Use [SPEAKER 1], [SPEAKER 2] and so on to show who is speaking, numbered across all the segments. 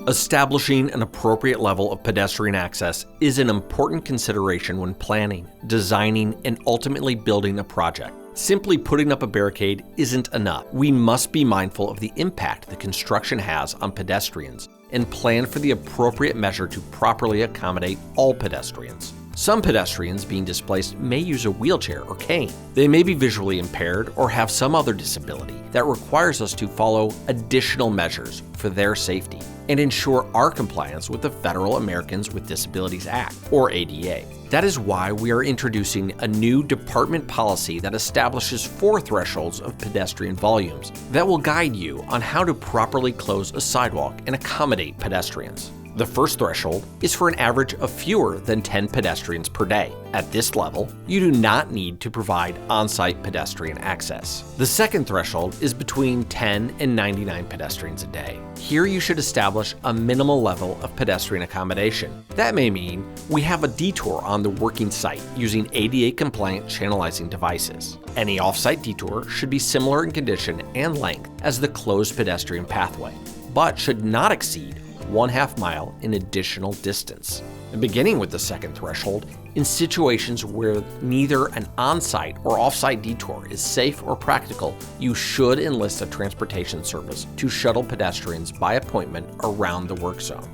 [SPEAKER 1] Establishing an appropriate level of pedestrian access is an important consideration when planning, designing, and ultimately building a project. Simply putting up a barricade isn't enough. We must be mindful of the impact the construction has on pedestrians and plan for the appropriate measure to properly accommodate all pedestrians. Some pedestrians being displaced may use a wheelchair or cane. They may be visually impaired or have some other disability that requires us to follow additional measures for their safety and ensure our compliance with the Federal Americans with Disabilities Act, or ADA. That is why we are introducing a new department policy that establishes 4 thresholds of pedestrian volumes that will guide you on how to properly close a sidewalk and accommodate pedestrians. The first threshold is for an average of fewer than 10 pedestrians per day. At this level, you do not need to provide on-site pedestrian access. The second threshold is between 10 and 99 pedestrians a day. Here you should establish a minimal level of pedestrian accommodation. That may mean we have a detour on the working site using ADA-compliant channelizing devices. Any off-site detour should be similar in condition and length as the closed pedestrian pathway, but should not exceed 1/2 mile in additional distance. Beginning with the second threshold, in situations where neither an on-site or off-site detour is safe or practical, you should enlist a transportation service to shuttle pedestrians by appointment around the work zone.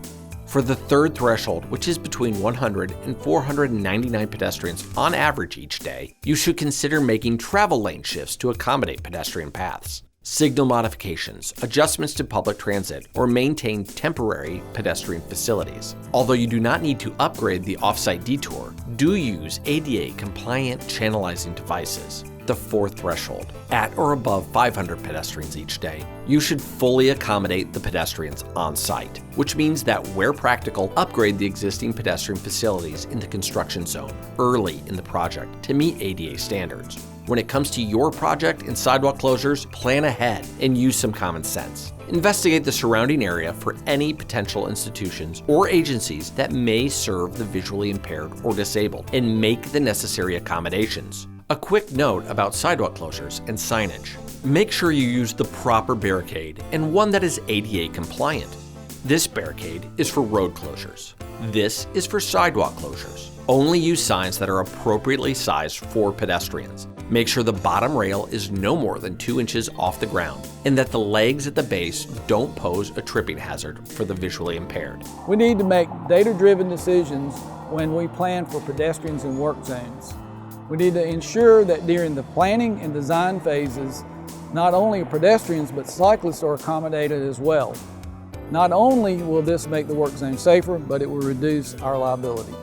[SPEAKER 1] For the third threshold, which is between 100 and 499 pedestrians on average each day, you should consider making travel lane shifts to accommodate pedestrian paths. Signal modifications, adjustments to public transit, or maintain temporary pedestrian facilities. Although you do not need to upgrade the off-site detour, do use ADA-compliant channelizing devices. The fourth threshold, at or above 500 pedestrians each day, you should fully accommodate the pedestrians on site, which means that where practical, upgrade the existing pedestrian facilities in the construction zone early in the project to meet ADA standards. When it comes to your project and sidewalk closures, plan ahead and use some common sense. Investigate the surrounding area for any potential institutions or agencies that may serve the visually impaired or disabled and make the necessary accommodations. A quick note about sidewalk closures and signage. Make sure you use the proper barricade and one that is ADA compliant. This barricade is for road closures. This is for sidewalk closures. Only use signs that are appropriately sized for pedestrians. Make sure the bottom rail is no more than 2 inches off the ground and that the legs at the base don't pose a tripping hazard for the visually impaired.
[SPEAKER 2] We need to make data-driven decisions when we plan for pedestrians in work zones. We need to ensure that during the planning and design phases, not only pedestrians but cyclists are accommodated as well. Not only will this make the work zone safer, but it will reduce our liability.